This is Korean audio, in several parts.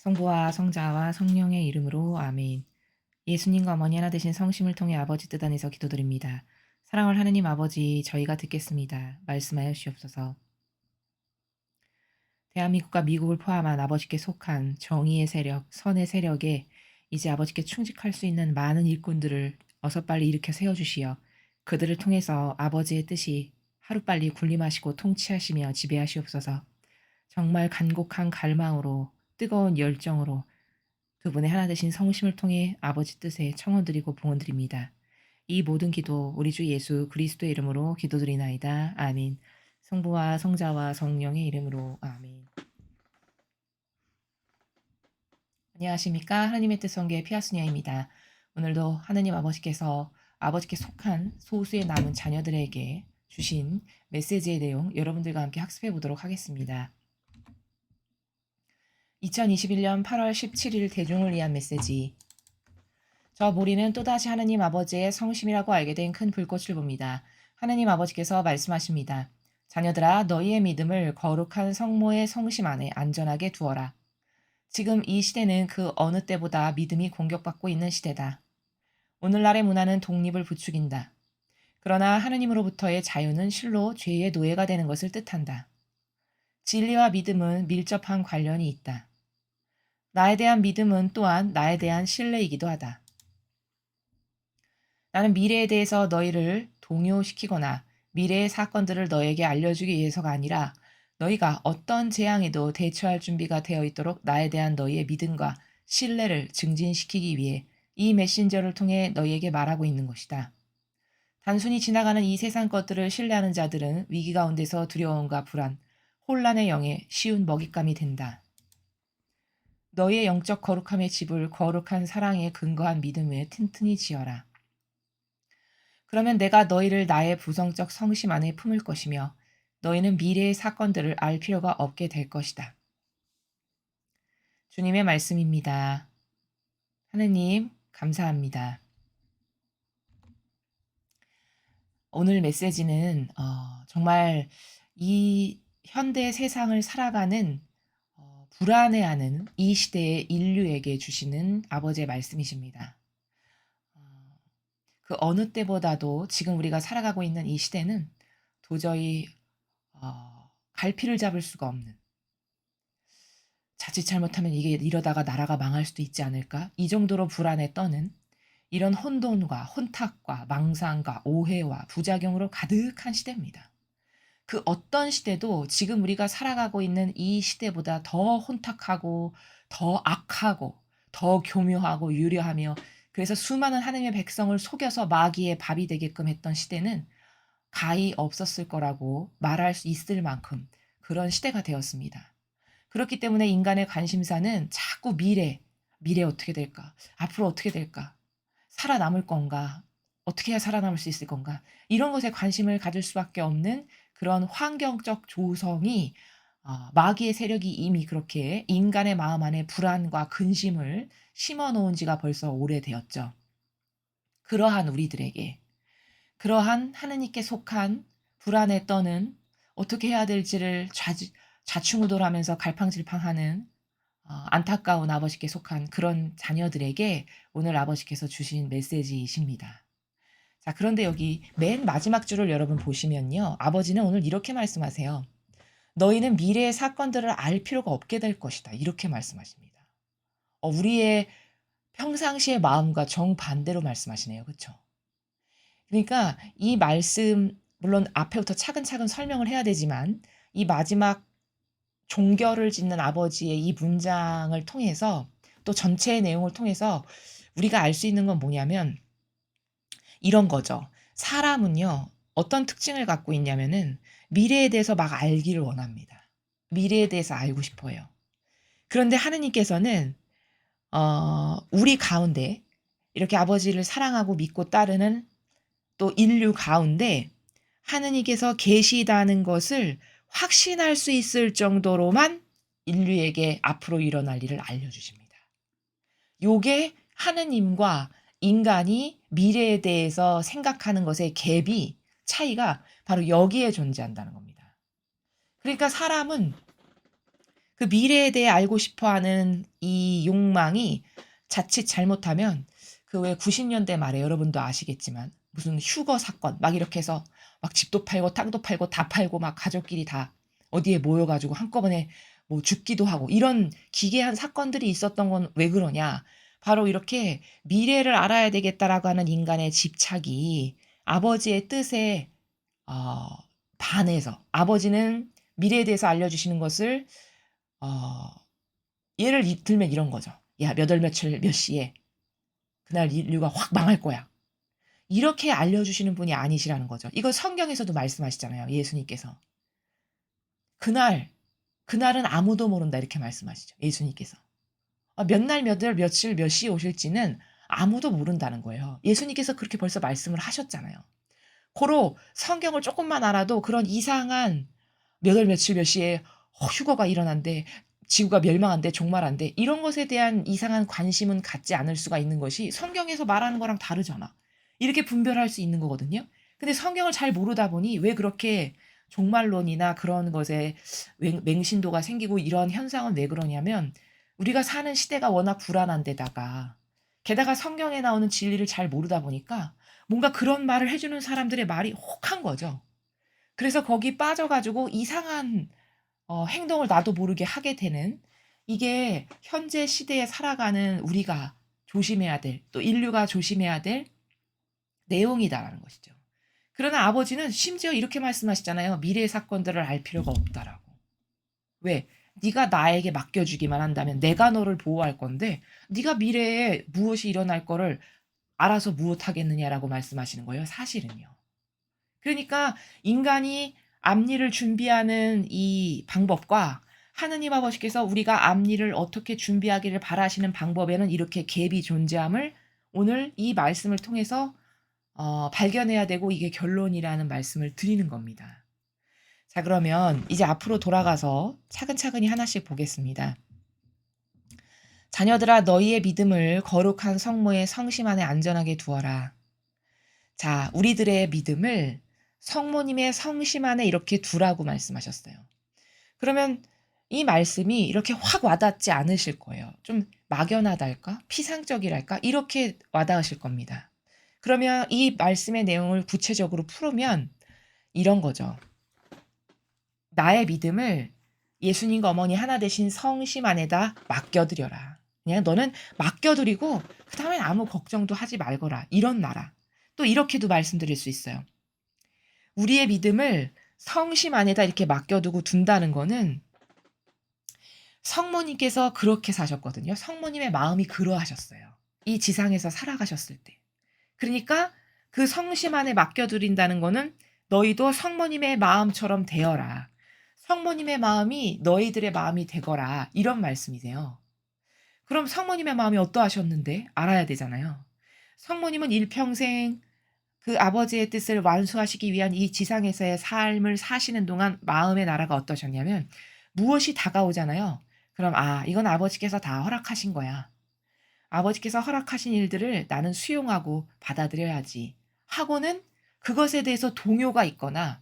성부와 성자와 성령의 이름으로 아멘. 예수님과 어머니 하나 되신 성심을 통해 아버지 뜻 안에서 기도드립니다. 사랑할 하느님 아버지, 저희가 듣겠습니다. 말씀하여 주옵소서. 대한민국과 미국을 포함한 아버지께 속한 정의의 세력, 선의 세력에 이제 아버지께 충직할 수 있는 많은 일꾼들을 어서 빨리 일으켜 세워주시어 그들을 통해서 아버지의 뜻이 하루빨리 군림하시고 통치하시며 지배하시옵소서. 정말 간곡한 갈망으로 뜨거운 열정으로 두 분의 하나 되신 성심을 통해 아버지 뜻에 청원드리고 봉헌드립니다. 이 모든 기도 우리 주 예수 그리스도의 이름으로 기도드리나이다. 아멘. 성부와 성자와 성령의 이름으로 아멘. 안녕하십니까? 하나님의 뜻 성교의 피아스니아입니다. 오늘도 하나님 아버지께서 아버지께 속한 소수의 남은 자녀들에게 주신 메시지의 내용 여러분들과 함께 학습해 보도록 하겠습니다. 2021년 8월 17일 대중을 위한 메시지. 저 모리는 또다시 하느님 아버지의 성심이라고 알게 된 큰 불꽃을 봅니다. 하느님 아버지께서 말씀하십니다. 자녀들아, 너희의 믿음을 거룩한 성모의 성심 안에 안전하게 두어라. 지금 이 시대는 그 어느 때보다 믿음이 공격받고 있는 시대다. 오늘날의 문화는 독립을 부추긴다. 그러나 하느님으로부터의 자유는 실로 죄의 노예가 되는 것을 뜻한다. 진리와 믿음은 밀접한 관련이 있다. 나에 대한 믿음은 또한 나에 대한 신뢰이기도 하다. 나는 미래에 대해서 너희를 동요시키거나 미래의 사건들을 너에게 알려주기 위해서가 아니라 너희가 어떤 재앙에도 대처할 준비가 되어 있도록 나에 대한 너희의 믿음과 신뢰를 증진시키기 위해 이 메신저를 통해 너희에게 말하고 있는 것이다. 단순히 지나가는 이 세상 것들을 신뢰하는 자들은 위기 가운데서 두려움과 불안, 혼란의 영에 쉬운 먹잇감이 된다. 너희의 영적 거룩함의 집을 거룩한 사랑에 근거한 믿음에 튼튼히 지어라. 그러면 내가 너희를 나의 부성적 성심 안에 품을 것이며 너희는 미래의 사건들을 알 필요가 없게 될 것이다. 주님의 말씀입니다. 하느님, 감사합니다. 오늘 메시지는 정말 이 현대 세상을 살아가는 불안해하는 이 시대의 인류에게 주시는 아버지의 말씀이십니다. 그 어느 때보다도 지금 우리가 살아가고 있는 이 시대는 도저히 갈피를 잡을 수가 없는, 자칫 잘못하면 이게 이러다가 나라가 망할 수도 있지 않을까? 이 정도로 불안에 떠는 이런 혼돈과 혼탁과 망상과 오해와 부작용으로 가득한 시대입니다. 그 어떤 시대도 지금 우리가 살아가고 있는 이 시대보다 더 혼탁하고 더 악하고 더 교묘하고 유려하며 그래서 수많은 하느님의 백성을 속여서 마귀의 밥이 되게끔 했던 시대는 가히 없었을 거라고 말할 수 있을 만큼 그런 시대가 되었습니다. 그렇기 때문에 인간의 관심사는 자꾸 미래 어떻게 될까? 앞으로 어떻게 될까? 살아남을 건가? 어떻게 해야 살아남을 수 있을 건가? 이런 것에 관심을 가질 수밖에 없는 그런 환경적 조성이 마귀의 세력이 이미 그렇게 인간의 마음 안에 불안과 근심을 심어 놓은 지가 벌써 오래되었죠. 그러한 우리들에게 그러한 하느님께 속한 불안에 떠는 어떻게 해야 될지를 좌충우돌하면서 갈팡질팡하는 안타까운 아버지께 속한 그런 자녀들에게 오늘 아버지께서 주신 메시지이십니다. 자, 그런데 여기 맨 마지막 줄을 여러분 보시면요. 아버지는 오늘 이렇게 말씀하세요. 너희는 미래의 사건들을 알 필요가 없게 될 것이다. 이렇게 말씀하십니다. 우리의 평상시의 마음과 정반대로 말씀하시네요. 그렇죠? 그러니까 이 말씀 물론 앞에부터 차근차근 설명을 해야 되지만 이 마지막 종결을 짓는 아버지의 이 문장을 통해서 또 전체의 내용을 통해서 우리가 알 수 있는 건 뭐냐면 이런 거죠. 사람은요. 어떤 특징을 갖고 있냐면은 미래에 대해서 막 알기를 원합니다. 미래에 대해서 알고 싶어요. 그런데 하느님께서는 우리 가운데 이렇게 아버지를 사랑하고 믿고 따르는 또 인류 가운데 하느님께서 계시다는 것을 확신할 수 있을 정도로만 인류에게 앞으로 일어날 일을 알려주십니다. 요게 하느님과 인간이 미래에 대해서 생각하는 것의 갭이 차이가 바로 여기에 존재한다는 겁니다. 그러니까 사람은 그 미래에 대해 알고 싶어 하는 이 욕망이 자칫 잘못하면 그 왜 90년대 말에 여러분도 아시겠지만 무슨 휴거 사건 막 이렇게 해서 막 집도 팔고 땅도 팔고 다 팔고 막 가족끼리 다 어디에 모여가지고 한꺼번에 뭐 죽기도 하고 이런 기괴한 사건들이 있었던 건 왜 그러냐? 바로 이렇게 미래를 알아야 되겠다라고 하는 인간의 집착이 아버지의 뜻에 어, 반해서 아버지는 미래에 대해서 알려주시는 것을 어, 예를 들면 이런 거죠. 야, 몇 월 며칠 몇 시에 그날 인류가 확 망할 거야. 이렇게 알려주시는 분이 아니시라는 거죠. 이거 성경에서도 말씀하시잖아요. 예수님께서. 그날, 그날은 아무도 모른다. 이렇게 말씀하시죠. 예수님께서. 몇 날, 몇 월, 며칠, 몇 시에 오실지는 아무도 모른다는 거예요. 예수님께서 그렇게 벌써 말씀을 하셨잖아요. 고로 성경을 조금만 알아도 그런 이상한 몇 월, 며칠, 몇 시에 휴거가 일어난대, 지구가 멸망한대, 종말한대, 이런 것에 대한 이상한 관심은 갖지 않을 수가 있는 것이 성경에서 말하는 거랑 다르잖아. 이렇게 분별할 수 있는 거거든요. 근데 성경을 잘 모르다 보니 왜 그렇게 종말론이나 그런 것에 맹신도가 생기고 이런 현상은 왜 그러냐면 우리가 사는 시대가 워낙 불안한 데다가 게다가 성경에 나오는 진리를 잘 모르다 보니까 뭔가 그런 말을 해주는 사람들의 말이 혹한 거죠. 그래서 거기 빠져가지고 이상한 행동을 나도 모르게 하게 되는 이게 현재 시대에 살아가는 우리가 조심해야 될, 또 인류가 조심해야 될 내용이다라는 것이죠. 그러나 아버지는 심지어 이렇게 말씀하시잖아요. 미래의 사건들을 알 필요가 없다라고. 왜? 네가 나에게 맡겨주기만 한다면 내가 너를 보호할 건데 네가 미래에 무엇이 일어날 거를 알아서 무엇하겠느냐라고 말씀하시는 거예요. 사실은요. 그러니까 인간이 앞일을 준비하는 이 방법과 하느님 아버지께서 우리가 앞일을 어떻게 준비하기를 바라시는 방법에는 이렇게 갭이 존재함을 오늘 이 말씀을 통해서 발견해야 되고 이게 결론이라는 말씀을 드리는 겁니다. 자, 그러면 이제 앞으로 돌아가서 차근차근히 하나씩 보겠습니다. 자녀들아, 너희의 믿음을 거룩한 성모의 성심 안에 안전하게 두어라. 자, 우리들의 믿음을 성모님의 성심 안에 이렇게 두라고 말씀하셨어요. 그러면 이 말씀이 이렇게 확 와닿지 않으실 거예요. 좀 막연하달까? 피상적이랄까? 이렇게 와닿으실 겁니다. 그러면 이 말씀의 내용을 구체적으로 풀으면 이런 거죠. 나의 믿음을 예수님과 어머니 하나 되신 성심 안에다 맡겨드려라. 그냥 너는 맡겨드리고 그 다음엔 아무 걱정도 하지 말거라. 이런 나라. 또 이렇게도 말씀드릴 수 있어요. 우리의 믿음을 성심 안에다 이렇게 맡겨두고 둔다는 거는 성모님께서 그렇게 사셨거든요. 성모님의 마음이 그러하셨어요. 이 지상에서 살아가셨을 때. 그러니까 그 성심 안에 맡겨드린다는 거는 너희도 성모님의 마음처럼 되어라. 성모님의 마음이 너희들의 마음이 되거라. 이런 말씀이세요. 그럼 성모님의 마음이 어떠하셨는데 알아야 되잖아요. 성모님은 일평생 그 아버지의 뜻을 완수하시기 위한 이 지상에서의 삶을 사시는 동안 마음의 나라가 어떠셨냐면 무엇이 다가오잖아요. 그럼 이건 아버지께서 다 허락하신 거야. 아버지께서 허락하신 일들을 나는 수용하고 받아들여야지 하고는 그것에 대해서 동요가 있거나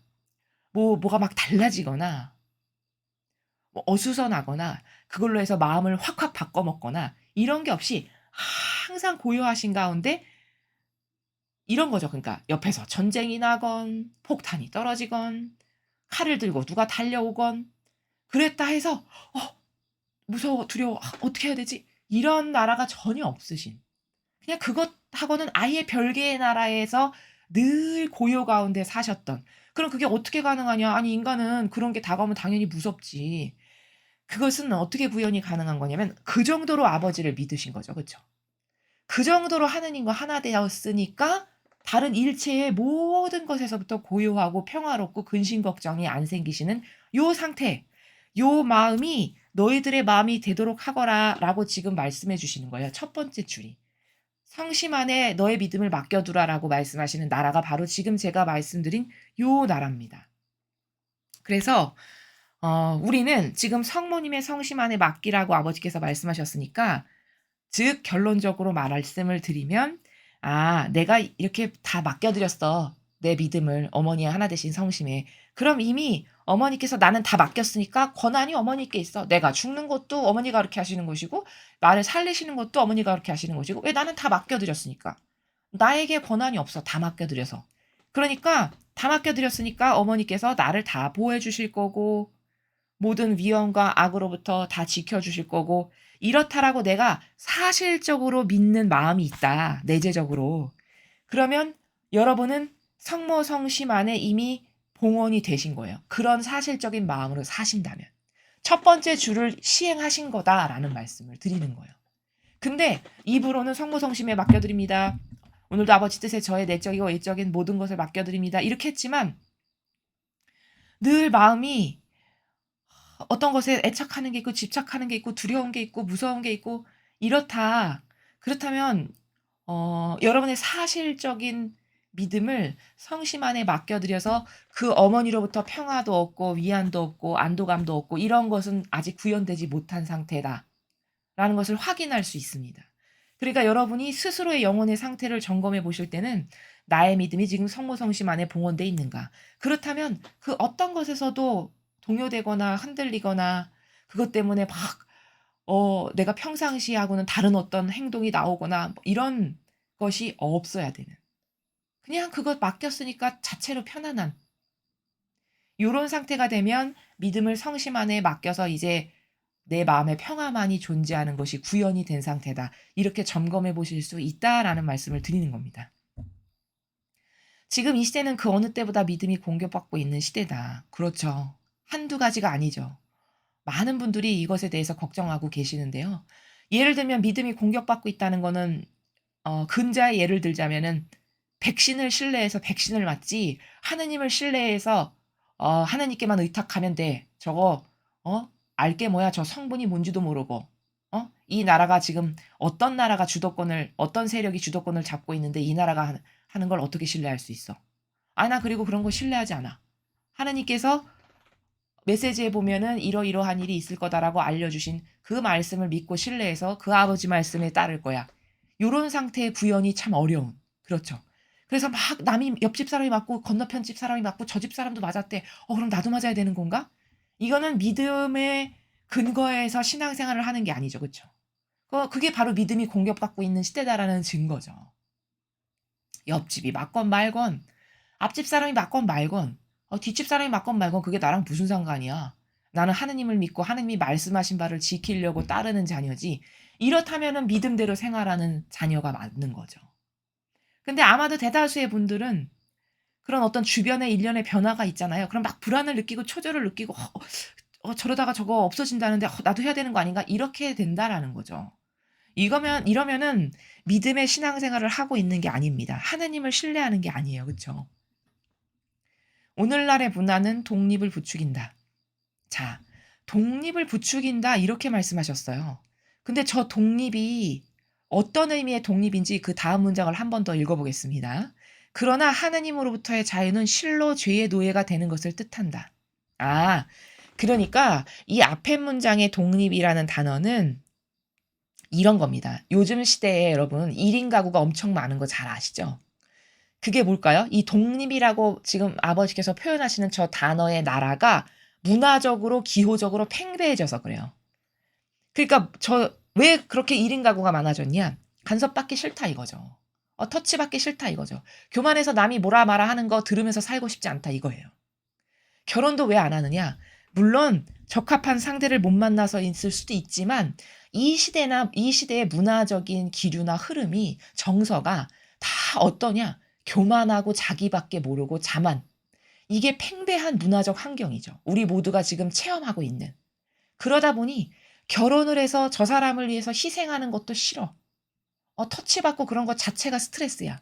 뭐가 막 달라지거나 뭐 어수선하거나 그걸로 해서 마음을 확확 바꿔먹거나 이런 게 없이 항상 고요하신 가운데 이런 거죠. 그러니까 옆에서 전쟁이 나건 폭탄이 떨어지건 칼을 들고 누가 달려오건 그랬다 해서 무서워 두려워 어떻게 해야 되지? 이런 나라가 전혀 없으신 그냥 그것하고는 아예 별개의 나라에서 늘 고요 가운데 사셨던 그럼 그게 어떻게 가능하냐? 아니 인간은 그런 게 다가오면 당연히 무섭지. 그것은 어떻게 구현이 가능한 거냐면 그 정도로 아버지를 믿으신 거죠. 그쵸? 그 정도로 하느님과 하나 되었으니까 다른 일체의 모든 것에서부터 고요하고 평화롭고 근심 걱정이 안 생기시는 요 상태, 요 마음이 너희들의 마음이 되도록 하거라라고 지금 말씀해 주시는 거예요. 첫 번째 줄이. 성심 안에 너의 믿음을 맡겨두라라고 말씀하시는 나라가 바로 지금 제가 말씀드린 요 나라입니다. 그래서 우리는 지금 성모님의 성심 안에 맡기라고 아버지께서 말씀하셨으니까 즉 결론적으로 말씀을 드리면 내가 이렇게 다 맡겨드렸어. 내 믿음을 어머니의 하나 되신 성심에. 그럼 이미 어머니께서 나는 다 맡겼으니까 권한이 어머니께 있어. 내가 죽는 것도 어머니가 그렇게 하시는 것이고 나를 살리시는 것도 어머니가 그렇게 하시는 것이고 왜 나는 다 맡겨드렸으니까. 나에게 권한이 없어. 다 맡겨드려서. 그러니까 다 맡겨드렸으니까 어머니께서 나를 다 보호해 주실 거고 모든 위험과 악으로부터 다 지켜주실 거고 이렇다라고 내가 사실적으로 믿는 마음이 있다. 내재적으로. 그러면 여러분은 성모성심 안에 이미 봉헌이 되신 거예요. 그런 사실적인 마음으로 사신다면. 첫 번째 줄을 시행하신 거다라는 말씀을 드리는 거예요. 근데 입으로는 성모성심에 맡겨드립니다. 오늘도 아버지 뜻에 저의 내적이고 외적인 모든 것을 맡겨드립니다. 이렇게 했지만 늘 마음이 어떤 것에 애착하는 게 있고 집착하는 게 있고 두려운 게 있고 무서운 게 있고 이렇다. 그렇다면 여러분의 사실적인 믿음을 성심 안에 맡겨드려서 그 어머니로부터 평화도 없고 위안도 없고 안도감도 없고 이런 것은 아직 구현되지 못한 상태다라는 것을 확인할 수 있습니다. 그러니까 여러분이 스스로의 영혼의 상태를 점검해 보실 때는 나의 믿음이 지금 성모성심 안에 봉헌돼 있는가? 그렇다면 그 어떤 것에서도 동요되거나 흔들리거나 그것 때문에 막 내가 평상시하고는 다른 어떤 행동이 나오거나 뭐 이런 것이 없어야 되는. 그냥 그것 맡겼으니까 자체로 편안한 요런 상태가 되면 믿음을 성심 안에 맡겨서 이제 '내 마음에 평화만이 존재하는 것이 구현이 된 상태다.' 이렇게 점검해 보실 수 있다라는 말씀을 드리는 겁니다. 지금 이 시대는 그 어느 때보다 믿음이 공격받고 있는 시대다. 그렇죠. 한두 가지가 아니죠. 많은 분들이 이것에 대해서 걱정하고 계시는데요. 예를 들면 믿음이 공격받고 있다는 거는 근자의 예를 들자면은 백신을 신뢰해서 백신을 맞지 하느님을 신뢰해서 하나님께만 의탁하면 돼. 저거 알게 뭐야. 저 성분이 뭔지도 모르고 이 나라가 지금 어떤 나라가 주도권을 어떤 세력이 주도권을 잡고 있는데 이 나라가 하는 걸 어떻게 신뢰할 수 있어. 나 그리고 그런 거 신뢰하지 않아. 하나님께서 메시지에 보면은 이러이러한 일이 있을 거다라고 알려주신 그 말씀을 믿고 신뢰해서 그 아버지 말씀에 따를 거야. 요런 상태의 구현이 참 어려운. 그렇죠. 그래서 막 남이 옆집 사람이 맞고 건너편 집 사람이 맞고 저 집 사람도 맞았대. 그럼 나도 맞아야 되는 건가? 이거는 믿음의 근거에서 신앙생활을 하는 게 아니죠. 그쵸? 그게 바로 믿음이 공격받고 있는 시대다라는 증거죠. 옆집이 맞건 말건 앞집 사람이 맞건 말건 뒷집 사람이 맞건 말건 그게 나랑 무슨 상관이야. 나는 하느님을 믿고 하느님이 말씀하신 바를 지키려고 따르는 자녀지 이렇다면은 믿음대로 생활하는 자녀가 맞는 거죠. 근데 아마도 대다수의 분들은 그런 어떤 주변의 일련의 변화가 있잖아요. 그럼 막 불안을 느끼고 초조를 느끼고 저러다가 저거 없어진다는데 나도 해야 되는 거 아닌가? 이렇게 된다라는 거죠. 이러면은 믿음의 신앙생활을 하고 있는 게 아닙니다. 하느님을 신뢰하는 게 아니에요. 그쵸? 오늘날의 문화는 독립을 부추긴다. 자, 독립을 부추긴다 이렇게 말씀하셨어요. 근데 저 독립이 어떤 의미의 독립인지 그 다음 문장을 한 번 더 읽어보겠습니다. 그러나 하느님으로부터의 자유는 실로 죄의 노예가 되는 것을 뜻한다. 아, 그러니까 이 앞에 문장의 독립이라는 단어는 이런 겁니다. 요즘 시대에 여러분 1인 가구가 엄청 많은 거 잘 아시죠? 그게 뭘까요? 이 독립이라고 지금 아버지께서 표현하시는 저 단어의 나라가 문화적으로 기호적으로 팽배해져서 그래요. 그러니까 왜 그렇게 1인 가구가 많아졌냐? 간섭받기 싫다 이거죠. 터치받기 싫다 이거죠. 교만해서 남이 뭐라 마라 하는 거 들으면서 살고 싶지 않다 이거예요. 결혼도 왜 안 하느냐? 물론 적합한 상대를 못 만나서 있을 수도 있지만 이 시대의 문화적인 기류나 흐름이 정서가 다 어떠냐? 교만하고 자기밖에 모르고 자만. 이게 팽배한 문화적 환경이죠. 우리 모두가 지금 체험하고 있는. 그러다 보니 결혼을 해서 저 사람을 위해서 희생하는 것도 싫어. 터치받고 그런 것 자체가 스트레스야.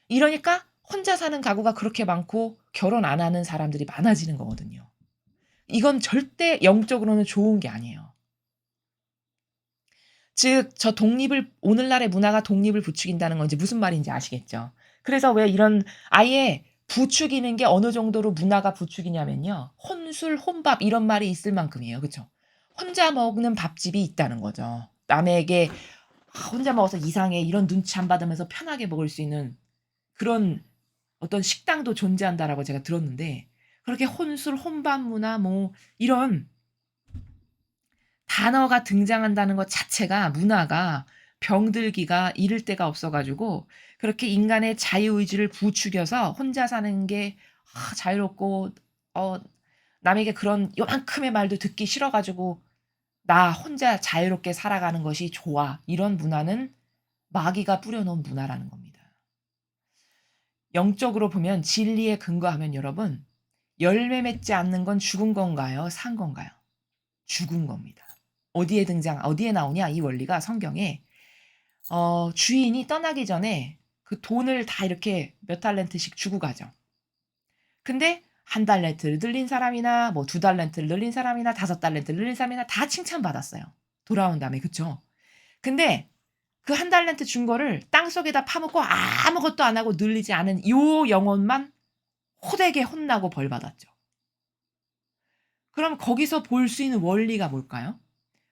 이러니까 혼자 사는 가구가 그렇게 많고 결혼 안 하는 사람들이 많아지는 거거든요. 이건 절대 영적으로는 좋은 게 아니에요. 즉 오늘날의 문화가 독립을 부추긴다는 건 이제 무슨 말인지 아시겠죠? 그래서 왜 이런 아예 부추기는 게 어느 정도로 문화가 부추기냐면요. 혼술, 혼밥 이런 말이 있을 만큼이에요. 그쵸? 혼자 먹는 밥집이 있다는 거죠. 남에게 혼자 먹어서 이상해 이런 눈치 안 받으면서 편하게 먹을 수 있는 그런 어떤 식당도 존재한다라고 제가 들었는데 그렇게 혼술, 혼밥 문화 뭐 이런 단어가 등장한다는 것 자체가 문화가 병들기가 이를 데가 없어 가지고 그렇게 인간의 자유의지를 부추겨서 혼자 사는 게 자유롭고 어 남에게 그런 요만큼의 말도 듣기 싫어 가지고 '나 혼자 자유롭게 살아가는 것이 좋아.' 이런 문화는 마귀가 뿌려 놓은 문화라는 겁니다. 영적으로 보면 진리에 근거하면 여러분 열매 맺지 않는 건 죽은 건가요? 산 건가요? 죽은 겁니다. 어디에 나오냐 이 원리가 성경에 주인이 떠나기 전에 그 돈을 다 이렇게 몇 달란트씩 주고 가죠. 근데 한 달란트를 늘린 사람이나 뭐 두 달란트를 늘린 사람이나 다섯 달란트를 늘린 사람이나 다 칭찬받았어요. 돌아온 다음에 그쵸? 근데 그 한 달란트 준 거를 땅속에다 파묻고 아무것도 안 하고 늘리지 않은 요 영혼만 호되게 혼나고 벌 받았죠. 그럼 거기서 볼 수 있는 원리가 뭘까요?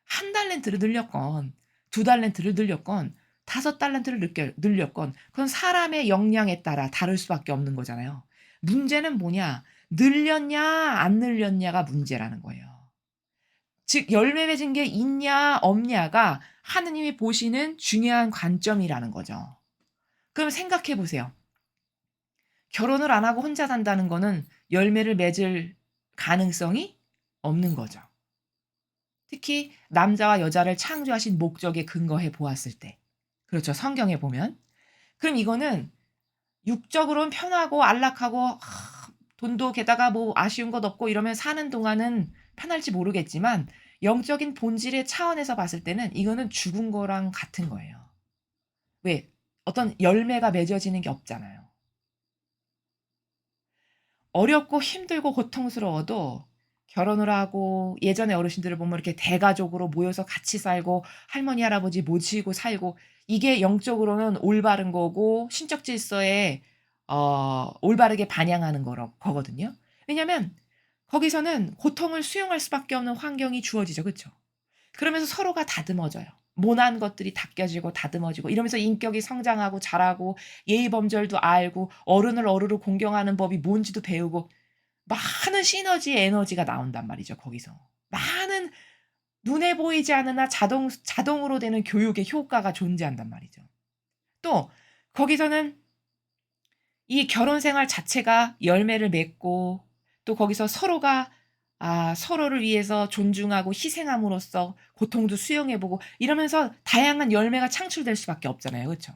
한 달란트를 늘렸건 두 달란트를 늘렸건 다섯 달란트를 늘렸건 그건 사람의 역량에 따라 다를 수밖에 없는 거잖아요. 문제는 뭐냐? 늘렸냐 안 늘렸냐가 문제라는 거예요. 즉 열매 맺은 게 있냐 없냐가 하느님이 보시는 중요한 관점이라는 거죠. 그럼 생각해 보세요. 결혼을 안 하고 혼자 산다는 거는 열매를 맺을 가능성이 없는 거죠. 특히 남자와 여자를 창조하신 목적에 근거해 보았을 때. 그렇죠. 성경에 보면. 그럼 이거는 육적으로는 편하고 안락하고 돈도 게다가 뭐 아쉬운 것 없고 이러면 사는 동안은 편할지 모르겠지만 영적인 본질의 차원에서 봤을 때는 이거는 죽은 거랑 같은 거예요. 왜? 어떤 열매가 맺어지는 게 없잖아요. 어렵고 힘들고 고통스러워도 결혼을 하고 예전에 어르신들을 보면 이렇게 대가족으로 모여서 같이 살고 할머니, 할아버지 모시고 살고 이게 영적으로는 올바른 거고 신적 질서에 올바르게 반영하는 거거든요. 왜냐면 거기서는 고통을 수용할 수밖에 없는 환경이 주어지죠. 그쵸? 그러면서 서로가 다듬어져요. 모난 것들이 닦여지고 다듬어지고 이러면서 인격이 성장하고 자라고 예의 범절도 알고 어른을 어른으로 공경하는 법이 뭔지도 배우고 많은 시너지 에너지가 나온단 말이죠 거기서. 많은 눈에 보이지 않으나 자동으로 되는 교육의 효과가 존재한단 말이죠. 또 거기서는 이 결혼 생활 자체가 열매를 맺고 또 거기서 서로가 서로를 위해서 존중하고 희생함으로써 고통도 수용해 보고 이러면서 다양한 열매가 창출될 수밖에 없잖아요. 그쵸?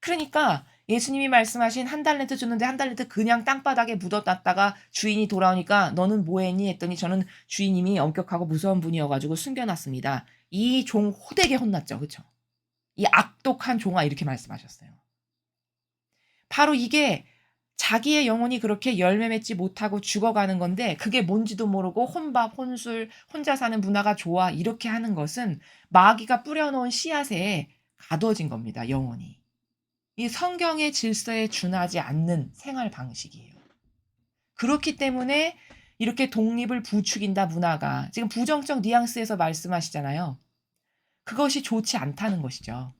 그러니까 예수님이 말씀하신 한 달란트 줬는데 한 달란트 그냥 땅바닥에 묻어 놨다가 주인이 돌아오니까 "너는 뭐 했니?" 했더니 "저는 주인님이 엄격하고 무서운 분이어 가지고 숨겨 놨습니다." 이 종 호되게 혼났죠. 그쵸? "이 악독한 종아." 이렇게 말씀하셨어요. 바로 이게 자기의 영혼이 그렇게 열매 맺지 못하고 죽어가는 건데 그게 뭔지도 모르고 혼밥, 혼술, 혼자 사는 문화가 좋아 이렇게 하는 것은 마귀가 뿌려 놓은 씨앗에 가둬진 겁니다, 영혼이. 이 성경의 질서에 준하지 않는 생활 방식이에요. 그렇기 때문에 이렇게 독립을 부추긴다 문화가 지금 부정적 뉘앙스에서 말씀하시잖아요. 그것이 좋지 않다는 것이죠.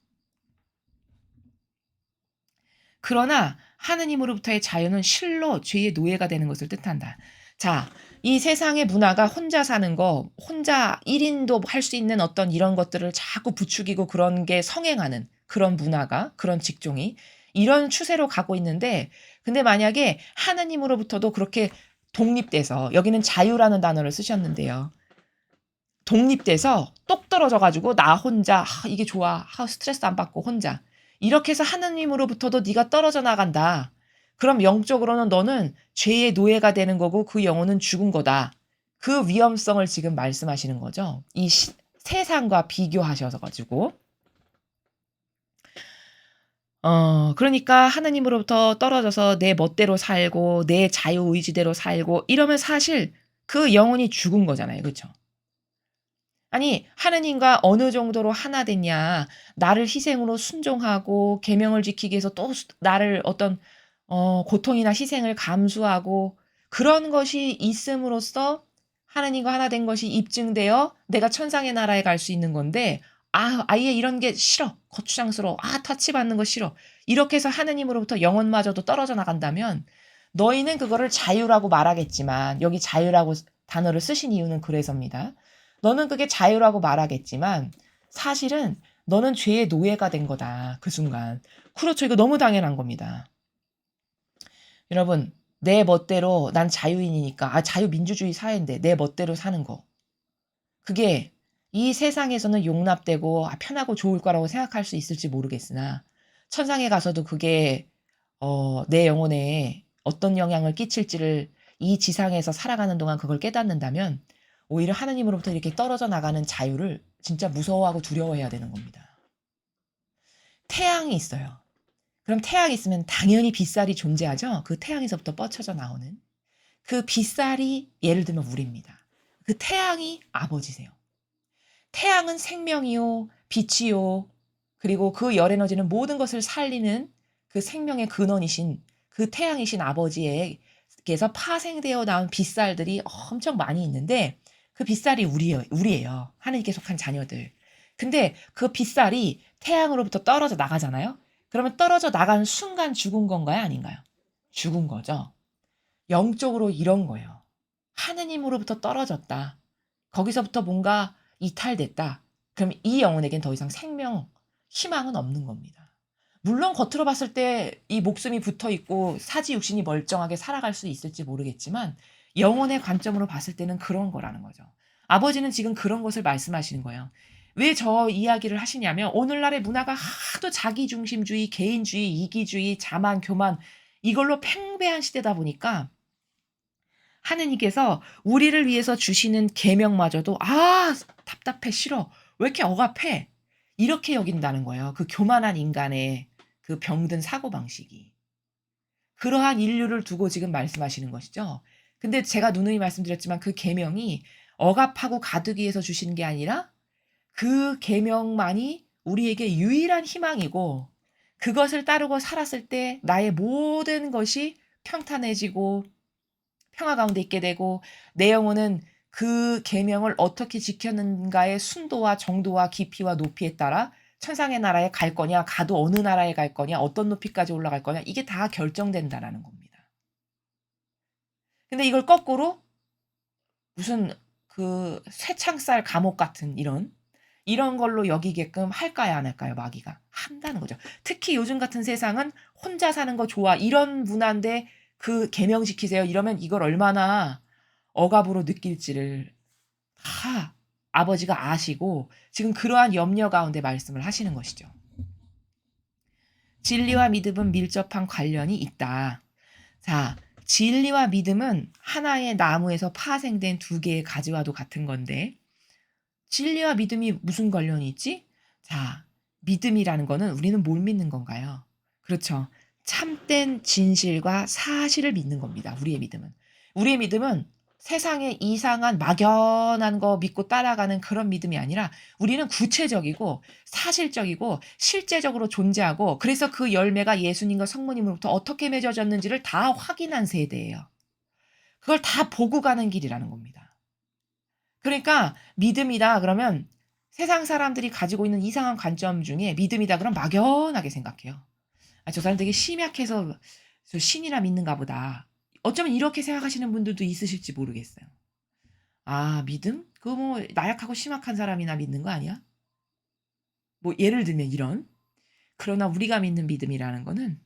그러나 하느님으로부터의 자유는 실로 죄의 노예가 되는 것을 뜻한다. 자, 이 세상의 문화가 혼자 사는 거, 혼자 1인도 할 수 있는 어떤 이런 것들을 자꾸 부추기고 그런 게 성행하는 그런 문화가, 그런 직종이 이런 추세로 가고 있는데, 근데 만약에 하느님으로부터도 그렇게 독립돼서, 여기는 자유라는 단어를 쓰셨는데요. 독립돼서 똑 떨어져 가지고 나 혼자 이게 좋아. 스트레스 안 받고 혼자. 이렇게 해서 하느님으로부터도 네가 떨어져 나간다. 그럼 영적으로는 너는 죄의 노예가 되는 거고 그 영혼은 죽은 거다. 그 위험성을 지금 말씀하시는 거죠. 이 세상과 비교하셔서 가지고. 그러니까 하느님으로부터 떨어져서 내 멋대로 살고 내 자유 의지대로 살고 이러면 사실 그 영혼이 죽은 거잖아요. 그쵸? 아니 하느님과 어느 정도로 하나 됐냐. 나를 희생으로 순종하고 계명을 지키기 위해서 또 나를 어떤 고통이나 희생을 감수하고 그런 것이 있음으로써 하느님과 하나 된 것이 입증되어 내가 천상의 나라에 갈 수 있는 건데 아예 이런 게 싫어. 거추장스러워. 터치받는 거 싫어. 이렇게 해서 하느님으로부터 영혼마저도 떨어져 나간다면 너희는 그거를 자유라고 말하겠지만 여기 자유라고 단어를 쓰신 이유는 그래서입니다. 너는 그게 자유라고 말하겠지만 사실은 너는 죄의 노예가 된 거다. 그 순간. 그렇죠. 이거 너무 당연한 겁니다. 여러분, 내 멋대로 난 자유인이니까 자유민주주의 사회인데 내 멋대로 사는 거. 그게 이 세상에서는 용납되고 편하고 좋을 거라고 생각할 수 있을지 모르겠으나 천상에 가서도 그게 내 영혼에 어떤 영향을 끼칠지를 이 지상에서 살아가는 동안 그걸 깨닫는다면 오히려 하느님으로부터 이렇게 떨어져 나가는 자유를 진짜 무서워하고 두려워해야 되는 겁니다. 태양이 있어요. 그럼 태양이 있으면 당연히 빛살이 존재하죠. 그 태양에서부터 뻗쳐져 나오는. 그 빛살이 예를 들면 우리입니다. 그 태양이 아버지세요. 태양은 생명이요, 빛이요, 그리고 그 열 에너지는 모든 것을 살리는 그 생명의 근원이신 그 태양이신 아버지에게서 파생되어 나온 빛살들이 엄청 많이 있는데 그 빛살이 우리예요. 하느님께 속한 자녀들. 근데 그 빛살이 태양으로부터 떨어져 나가잖아요. 그러면 떨어져 나가는 순간 죽은 건가요? 아닌가요? 죽은 거죠. 영적으로 이런 거예요. 하느님으로부터 떨어졌다. 거기서부터 뭔가 이탈됐다. 그럼 이 영혼에겐 더 이상 생명, 희망은 없는 겁니다. 물론 겉으로 봤을 때 이 목숨이 붙어 있고 사지 육신이 멀쩡하게 살아갈 수 있을지 모르겠지만 영혼의 관점으로 봤을 때는 그런 거라는 거죠. 아버지는 지금 그런 것을 말씀하시는 거예요. 왜 저 이야기를 하시냐면 오늘날의 문화가 하도 자기중심주의, 개인주의, 이기주의, 자만, 교만 이걸로 팽배한 시대다 보니까 하느님께서 우리를 위해서 주시는 계명마저도 답답해 싫어 왜 이렇게 억압해 이렇게 여긴다는 거예요. 그 교만한 인간의 그 병든 사고방식이 그러한 인류를 두고 지금 말씀하시는 것이죠. 근데 제가 누누이 말씀드렸지만 그 계명이 억압하고 가두기 위해서 주시는 게 아니라 그 계명만이 우리에게 유일한 희망이고 그것을 따르고 살았을 때 나의 모든 것이 평탄해지고 평화 가운데 있게 되고 내 영혼은 그 계명을 어떻게 지켰는가의 순도와 정도와 깊이와 높이에 따라 천상의 나라에 갈 거냐, 가도 어느 나라에 갈 거냐, 어떤 높이까지 올라갈 거냐 이게 다 결정된다라는 겁니다. 근데 이걸 거꾸로 무슨 그 쇠창살 감옥 같은 이런 걸로 여기게끔 할까요, 안 할까요? 마귀가 한다는 거죠. 특히 요즘 같은 세상은 혼자 사는 거 좋아 이런 문화인데 그 계명 지키세요 이러면 이걸 얼마나 억압으로 느낄지를 다 아버지가 아시고 지금 그러한 염려 가운데 말씀을 하시는 것이죠. 진리와 믿음은 밀접한 관련이 있다. 자, 진리와 믿음은 하나의 나무에서 파생된 두 개의 가지와도 같은 건데 진리와 믿음이 무슨 관련이 있지? 자, 믿음이라는 거는 우리는 뭘 믿는 건가요? 그렇죠. 참된 진실과 사실을 믿는 겁니다. 우리의 믿음은. 우리의 믿음은 세상에 이상한 막연한 거 믿고 따라가는 그런 믿음이 아니라 우리는 구체적이고 사실적이고 실제적으로 존재하고 그래서 그 열매가 예수님과 성모님으로부터 어떻게 맺어졌는지를 다 확인한 세대예요. 그걸 다 보고 가는 길이라는 겁니다. 그러니까 믿음이다 그러면 세상 사람들이 가지고 있는 이상한 관점 중에 믿음이다 그럼 막연하게 생각해요. 저 사람 되게 심약해서 저 신이라 믿는가 보다. 어쩌면 이렇게 생각하시는 분들도 있으실지 모르겠어요. 믿음? 그거 뭐 나약하고 심약한 사람이나 믿는 거 아니야? 뭐 예를 들면 이런. 그러나 우리가 믿는 믿음이라는 거는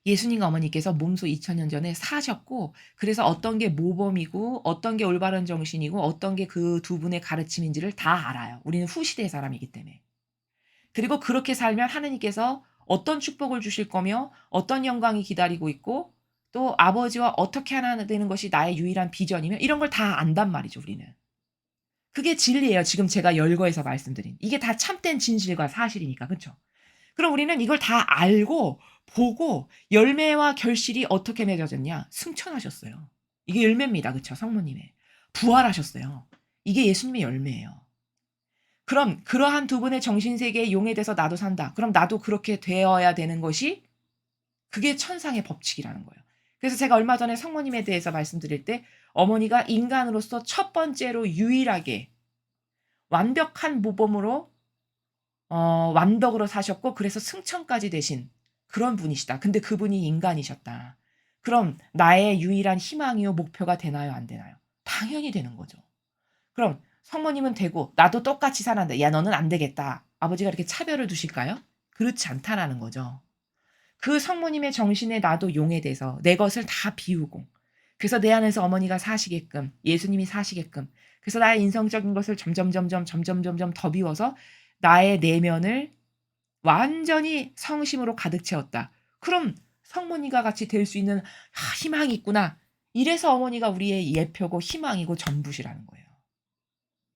예수님과 어머니께서 몸소 2000년 전에 사셨고 그래서 어떤 게 모범이고 어떤 게 올바른 정신이고 어떤 게 그 두 분의 가르침인지를 다 알아요. 우리는 후시대의 사람이기 때문에. 그리고 그렇게 살면 하느님께서 어떤 축복을 주실 거며 어떤 영광이 기다리고 있고 또 아버지와 어떻게 하나 되는 것이 나의 유일한 비전이며 이런 걸 다 안단 말이죠, 우리는. 그게 진리예요. 지금 제가 열거해서 말씀드린. 이게 다 참된 진실과 사실이니까. 그렇죠? 그럼 우리는 이걸 다 알고 보고 열매와 결실이 어떻게 맺어졌냐? 승천하셨어요. 이게 열매입니다. 그렇죠? 성모님의. 부활하셨어요. 이게 예수님의 열매예요. 그럼 그러한 두 분의 정신세계에 용해돼서 나도 산다. 그럼 나도 그렇게 되어야 되는 것이 그게 천상의 법칙이라는 거예요. 그래서 제가 얼마 전에 성모님에 대해서 말씀드릴 때 어머니가 인간으로서 첫 번째로 유일하게 완벽한 모범으로 완덕으로 사셨고 그래서 승천까지 되신 그런 분이시다. 근데 그분이 인간이셨다. 그럼 나의 유일한 희망이요 목표가 되나요? 안 되나요? 당연히 되는 거죠. 그럼 성모님은 되고 나도 똑같이 살았는데 야 너는 안 되겠다. 아버지가 이렇게 차별을 두실까요? 그렇지 않다라는 거죠. 그 성모님의 정신에 나도 용해돼서 내 것을 다 비우고 그래서 내 안에서 어머니가 사시게끔 예수님이 사시게끔 그래서 나의 인성적인 것을 점점 더 비워서 나의 내면을 완전히 성심으로 가득 채웠다. 그럼 성모님과 같이 될 수 있는 희망이 있구나. 이래서 어머니가 우리의 예표고 희망이고 전부시라는 거예요.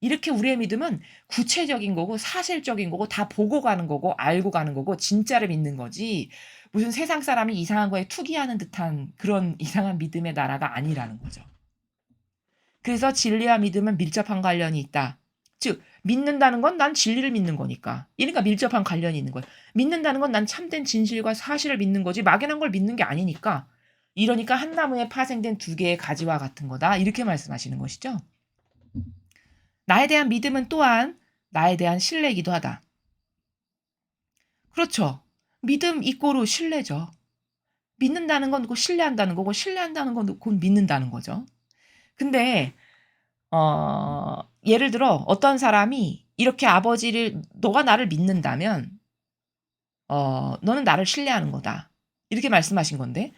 이렇게 우리의 믿음은 구체적인 거고 사실적인 거고 다 보고 가는 거고 알고 가는 거고 진짜를 믿는 거지 무슨 세상 사람이 이상한 거에 투기하는 듯한 그런 이상한 믿음의 나라가 아니라는 거죠. 그래서 진리와 믿음은 밀접한 관련이 있다. 즉 믿는다는 건 난 진리를 믿는 거니까. 그러니까 밀접한 관련이 있는 거예요. 믿는다는 건 난 참된 진실과 사실을 믿는 거지 막연한 걸 믿는 게 아니니까. 이러니까 한 나무에 파생된 두 개의 가지와 같은 거다. 이렇게 말씀하시는 것이죠. 나에 대한 믿음은 또한 나에 대한 신뢰이기도 하다. 그렇죠. 믿음 이꼬르 신뢰죠. 믿는다는 건 곧 신뢰한다는 거고 신뢰한다는 건 곧 믿는다는 거죠. 근데 예를 들어 어떤 사람이 이렇게 아버지를 너가 나를 믿는다면 너는 나를 신뢰하는 거다. 이렇게 말씀하신 건데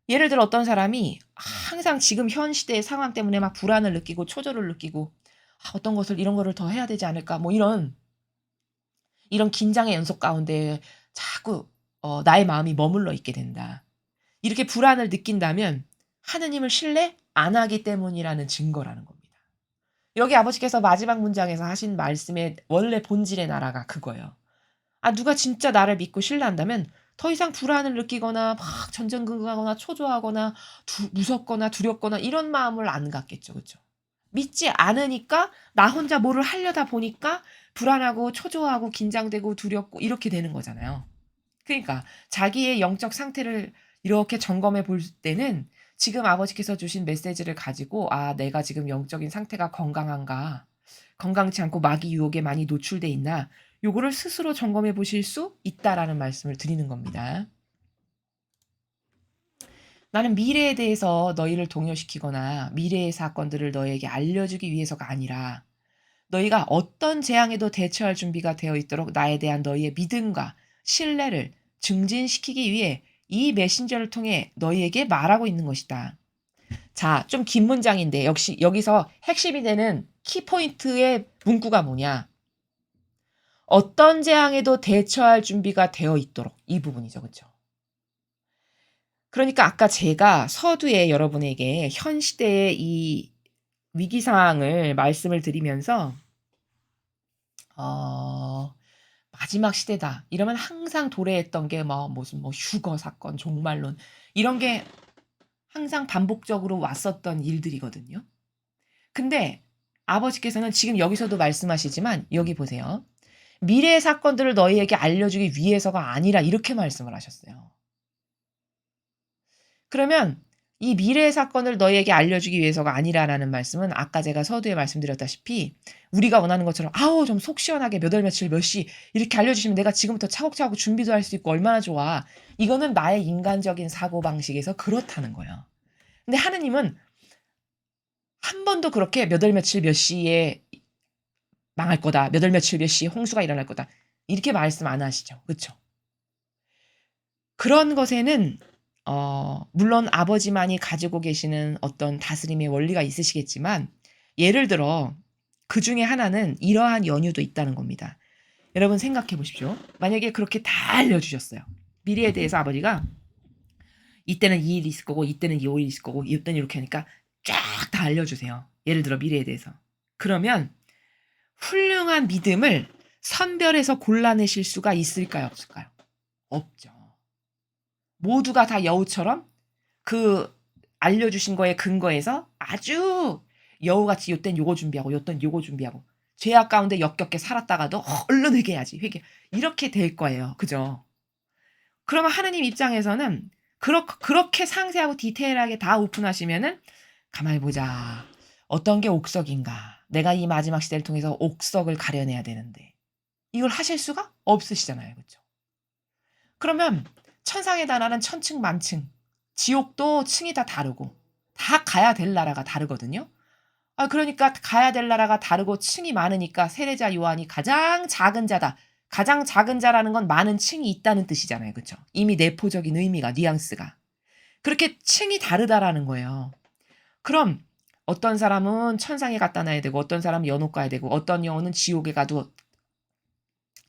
예를 들어 어떤 사람이 항상 지금 현 시대의 상황 때문에 막 불안을 느끼고 초조를 느끼고 어떤 것을 이런 거를 더 해야 되지 않을까 뭐 이런 긴장의 연속 가운데 자꾸 나의 마음이 머물러 있게 된다. 이렇게 불안을 느낀다면 하느님을 신뢰 안 하기 때문이라는 증거라는 겁니다. 여기 아버지께서 마지막 문장에서 하신 말씀의 원래 본질의 나라가 그거예요. 누가 진짜 나를 믿고 신뢰한다면 더 이상 불안을 느끼거나 막 전전긍긍하거나 초조하거나 무섭거나 두렵거나 이런 마음을 안 갖겠죠. 그렇죠? 믿지 않으니까 나 혼자 뭐를 하려다 보니까 불안하고 초조하고 긴장되고 두렵고 이렇게 되는 거잖아요. 그러니까 자기의 영적 상태를 이렇게 점검해 볼 때는 지금 아버지께서 주신 메시지를 가지고 내가 지금 영적인 상태가 건강한가? 건강치 않고 마귀 유혹에 많이 노출돼 있나? 요거를 스스로 점검해 보실 수 있다라는 말씀을 드리는 겁니다. 나는 미래에 대해서 너희를 동요시키거나 미래의 사건들을 너희에게 알려주기 위해서가 아니라 너희가 어떤 재앙에도 대처할 준비가 되어 있도록 나에 대한 너희의 믿음과 신뢰를 증진시키기 위해 이 메신저를 통해 너희에게 말하고 있는 것이다. 자, 좀 긴 문장인데 역시 여기서 핵심이 되는 키포인트의 문구가 뭐냐? 어떤 재앙에도 대처할 준비가 되어 있도록 이 부분이죠. 그렇죠? 그러니까 아까 제가 서두에 여러분에게 현 시대의 이 위기 상황을 말씀을 드리면서 마지막 시대다. 이러면 항상 도래했던 게 무슨 휴거 사건, 종말론 이런 게 항상 반복적으로 왔었던 일들이거든요. 근데 아버지께서는 지금 여기서도 말씀하시지만 여기 보세요. 미래의 사건들을 너희에게 알려주기 위해서가 아니라 이렇게 말씀을 하셨어요. 그러면 이 미래의 사건을 너희에게 알려주기 위해서가 아니라라는 말씀은 아까 제가 서두에 말씀드렸다시피 우리가 원하는 것처럼 좀 속 시원하게 몇 월 며칠 몇 시 이렇게 알려주시면 내가 지금부터 차곡차곡 준비도 할 수 있고 얼마나 좋아. 이거는 나의 인간적인 사고방식에서 그렇다는 거예요. 근데 하느님은 한 번도 그렇게 몇 월 며칠 몇 시에 망할 거다. 몇 월 며칠 몇 시에 홍수가 일어날 거다. 이렇게 말씀 안 하시죠. 그렇죠? 그런 것에는 물론 아버지만이 가지고 계시는 어떤 다스림의 원리가 있으시겠지만 예를 들어 그중에 하나는 이러한 연유도 있다는 겁니다. 여러분 생각해 보십시오. 만약에 그렇게 다 알려주셨어요. 미래에 대해서 아버지가 이때는 이 일이 있을 거고 이때는 이 일이 있을 거고 이때는 이렇게 하니까 쫙 다 알려주세요. 예를 들어 미래에 대해서. 그러면 훌륭한 믿음을 선별해서 골라내실 수가 있을까요? 없을까요? 없죠. 모두가 다 여우처럼 그 알려주신 거에 근거해서 아주 여우같이 요땐 요거 준비하고 요땐 요거 준비하고 죄악 가운데 역겹게 살았다가도 얼른 회개해야지 회개 이렇게 될 거예요. 그죠? 그러면 하느님 입장에서는 그렇게 상세하고 디테일하게 다 오픈하시면은 가만히 보자. 어떤 게 옥석인가? 내가 이 마지막 시대를 통해서 옥석을 가려내야 되는데 이걸 하실 수가 없으시잖아요. 그렇죠? 그러면 천상의 나라는 천층 만층 지옥도 층이 다 다르고 다 가야 될 나라가 다르거든요. 그러니까 가야 될 나라가 다르고 층이 많으니까 세례자 요한이 가장 작은 자다. 가장 작은 자라는 건 많은 층이 있다는 뜻이잖아요. 그쵸? 이미 내포적인 의미가 뉘앙스가. 그렇게 층이 다르다라는 거예요. 그럼 어떤 사람은 천상에 갖다 놔야 되고 어떤 사람은 연옥 가야 되고 어떤 영혼은 지옥에 가도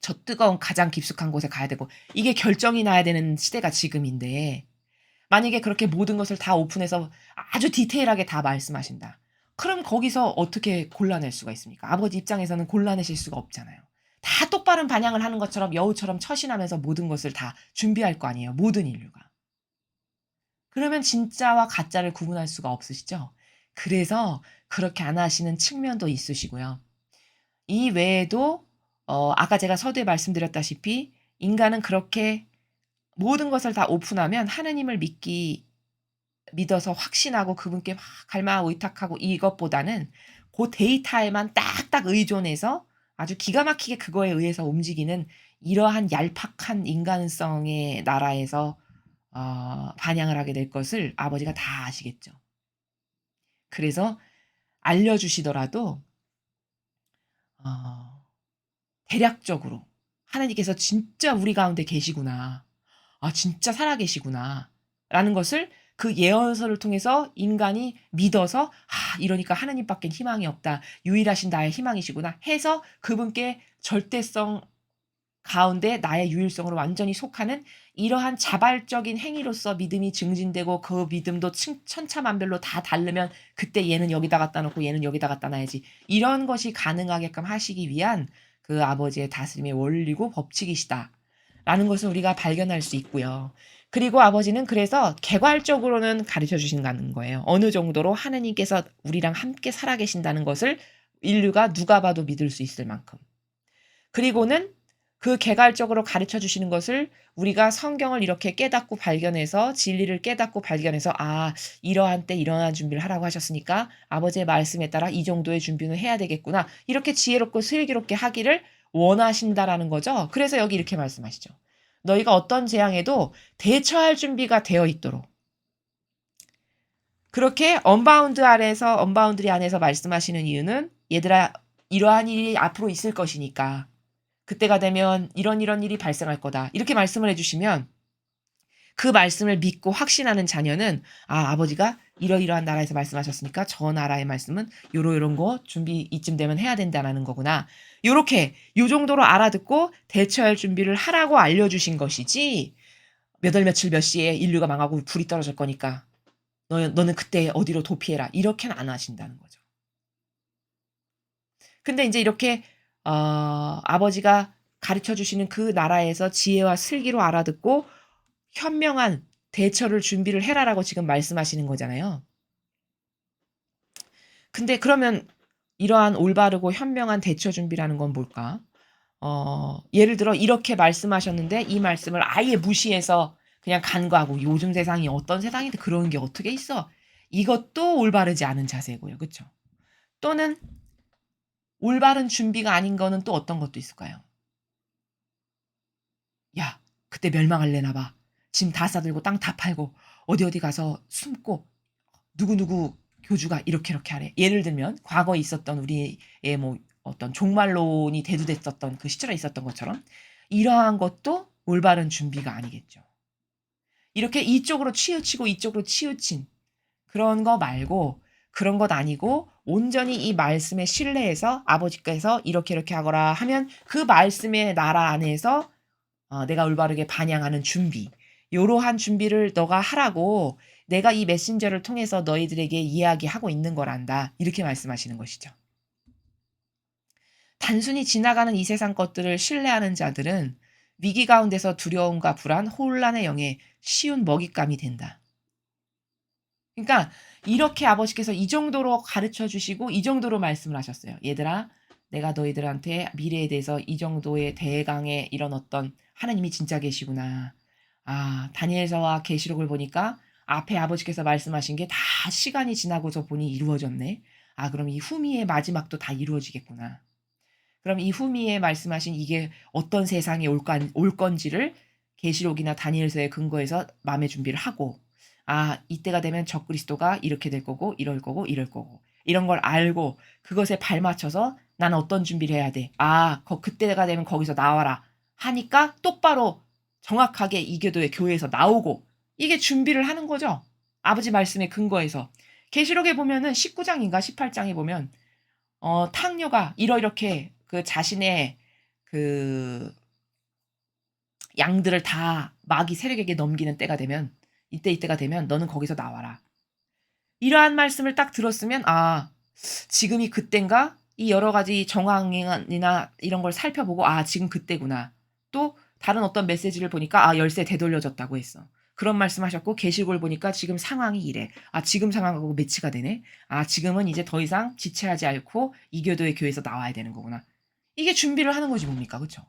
저 뜨거운 가장 깊숙한 곳에 가야 되고 이게 결정이 나야 되는 시대가 지금인데 만약에 그렇게 모든 것을 다 오픈해서 아주 디테일하게 다 말씀하신다. 그럼 거기서 어떻게 골라낼 수가 있습니까? 아버지 입장에서는 골라내실 수가 없잖아요. 다 똑바른 반향을 하는 것처럼 여우처럼 처신하면서 모든 것을 다 준비할 거 아니에요. 모든 인류가. 그러면 진짜와 가짜를 구분할 수가 없으시죠? 그래서 그렇게 안 하시는 측면도 있으시고요. 이 외에도 아까 제가 서두에 말씀드렸다시피 인간은 그렇게 모든 것을 다 오픈하면 하느님을 믿어서 확신하고 그분께 막 갈망하고 의탁하고 이것보다는 그 데이터에만 딱딱 의존해서 아주 기가 막히게 그거에 의해서 움직이는 이러한 얄팍한 인간성의 나라에서 반영을 하게 될 것을 아버지가 다 아시겠죠. 그래서 알려주시더라도 어 대략적으로 하나님께서 진짜 우리 가운데 계시구나. 진짜 살아계시구나. 라는 것을 그 예언서를 통해서 인간이 믿어서 이러니까 하나님밖엔 희망이 없다. 유일하신 나의 희망이시구나 해서 그분께 절대성 가운데 나의 유일성으로 완전히 속하는 이러한 자발적인 행위로서 믿음이 증진되고 그 믿음도 천차만별로 다 다르면 그때 얘는 여기다 갖다 놓고 얘는 여기다 갖다 놔야지. 이런 것이 가능하게끔 하시기 위한 그 아버지의 다스림의 원리고 법칙이시다라는 것을 우리가 발견할 수 있고요. 그리고 아버지는 그래서 개괄적으로는 가르쳐 주신다는 거예요. 어느 정도로 하느님께서 우리랑 함께 살아계신다는 것을 인류가 누가 봐도 믿을 수 있을 만큼. 그리고는 그 개괄적으로 가르쳐 주시는 것을 우리가 성경을 이렇게 깨닫고 발견해서 진리를 깨닫고 발견해서 이러한 때 이러한 준비를 하라고 하셨으니까 아버지의 말씀에 따라 이 정도의 준비는 해야 되겠구나. 이렇게 지혜롭고 슬기롭게 하기를 원하신다라는 거죠. 그래서 여기 이렇게 말씀하시죠. 너희가 어떤 재앙에도 대처할 준비가 되어 있도록. 그렇게 언바운드리 안에서 말씀하시는 이유는 얘들아 이러한 일이 앞으로 있을 것이니까 그때가 되면 이런 일이 발생할 거다. 이렇게 말씀을 해주시면 그 말씀을 믿고 확신하는 자녀는 아버지가 이러이러한 나라에서 말씀하셨으니까 저 나라의 말씀은 요런 거 준비 이쯤 되면 해야 된다는 거구나. 요렇게 요 정도로 알아듣고 대처할 준비를 하라고 알려주신 것이지 몇 월 며칠 몇 시에 인류가 망하고 불이 떨어질 거니까 너는 그때 어디로 도피해라. 이렇게는 안 하신다는 거죠. 근데 이제 이렇게 아버지가 가르쳐 주시는 그 나라에서 지혜와 슬기로 알아듣고 현명한 대처를 준비를 해라라고 지금 말씀하시는 거잖아요. 근데 그러면 이러한 올바르고 현명한 대처 준비라는 건 뭘까? 예를 들어 이렇게 말씀하셨는데 이 말씀을 아예 무시해서 그냥 간과하고 요즘 세상이 어떤 세상인데 그런 게 어떻게 있어? 이것도 올바르지 않은 자세고요. 그쵸? 또는 올바른 준비가 아닌 거는 또 어떤 것도 있을까요? 야, 그때 멸망할래나 봐. 짐 다 싸들고 땅 다 팔고 어디 가서 숨고 누구누구 교주가 이렇게 하래. 예를 들면 과거에 있었던 우리의 뭐 어떤 종말론이 대두됐었던 그 시절에 있었던 것처럼 이러한 것도 올바른 준비가 아니겠죠. 이렇게 이쪽으로 치우치고 이쪽으로 치우친 그런 거 말고 그런 것 아니고 온전히 이 말씀에 신뢰해서 아버지께서 이렇게 하거라 하면 그 말씀의 나라 안에서 내가 올바르게 반영하는 준비. 요러한 준비를 너가 하라고 내가 이 메신저를 통해서 너희들에게 이야기하고 있는 거란다. 이렇게 말씀하시는 것이죠. 단순히 지나가는 이 세상 것들을 신뢰하는 자들은 위기 가운데서 두려움과 불안, 혼란의 영에 쉬운 먹잇감이 된다. 그러니까 이렇게 아버지께서 이 정도로 가르쳐 주시고 이 정도로 말씀을 하셨어요. 얘들아, 내가 너희들한테 미래에 대해서 이 정도의 대강의 이런 어떤 하나님이 진짜 계시구나. 다니엘서와 계시록을 보니까 앞에 아버지께서 말씀하신 게 다 시간이 지나고서 보니 이루어졌네. 그럼 이 후미의 마지막도 다 이루어지겠구나. 그럼 이 후미에 말씀하신 이게 어떤 세상에 올 건지를 계시록이나 다니엘서에 근거해서 마음의 준비를 하고 아, 이때가 되면 적그리스도가 이렇게 될 거고 이럴 거고 이럴 거고 이런 걸 알고 그것에 발맞춰서 나는 어떤 준비를 해야 돼. 아, 그때가 되면 거기서 나와라 하니까 똑바로 정확하게 이교도의 교회에서 나오고 이게 준비를 하는 거죠. 아버지 말씀에 근거해서. 계시록에 보면은 19장인가 18장에 보면 탕녀가 이렇게 그 자신의 그 양들을 다 마귀 세력에게 넘기는 때가 되면 이때가 되면 너는 거기서 나와라. 이러한 말씀을 딱 들었으면 아, 지금이 그땐가? 이 여러 가지 정황이나 이런 걸 살펴보고 아, 지금 그때구나. 또 다른 어떤 메시지를 보니까 아, 열쇠 되돌려졌다고 했어. 그런 말씀하셨고 계시록을 보니까 지금 상황이 이래. 아, 지금 상황하고 매치가 되네. 아, 지금은 이제 더 이상 지체하지 않고 이교도의 교회에서 나와야 되는 거구나. 이게 준비를 하는 거지 뭡니까? 그렇죠?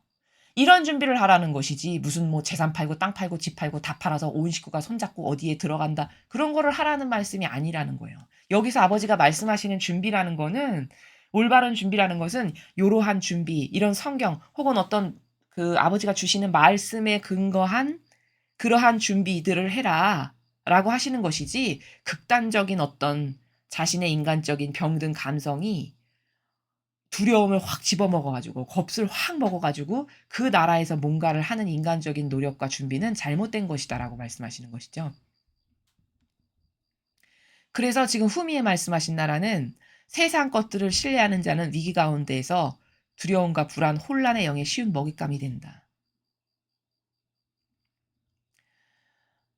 이런 준비를 하라는 것이지 무슨 뭐 재산 팔고 땅 팔고 집 팔고 다 팔아서 온 식구가 손잡고 어디에 들어간다 그런 거를 하라는 말씀이 아니라는 거예요. 여기서 아버지가 말씀하시는 준비라는 거는 올바른 준비라는 것은 이러한 준비 이런 성경 혹은 어떤 그 아버지가 주시는 말씀에 근거한 그러한 준비들을 해라 라고 하시는 것이지 극단적인 어떤 자신의 인간적인 병든 감성이 두려움을 확 집어먹어가지고 겁을 확 먹어가지고 그 나라에서 뭔가를 하는 인간적인 노력과 준비는 잘못된 것이다라고 말씀하시는 것이죠. 그래서 지금 후미에 말씀하신 나라는 세상 것들을 신뢰하는 자는 위기 가운데에서 두려움과 불안, 혼란의 영에 쉬운 먹잇감이 된다.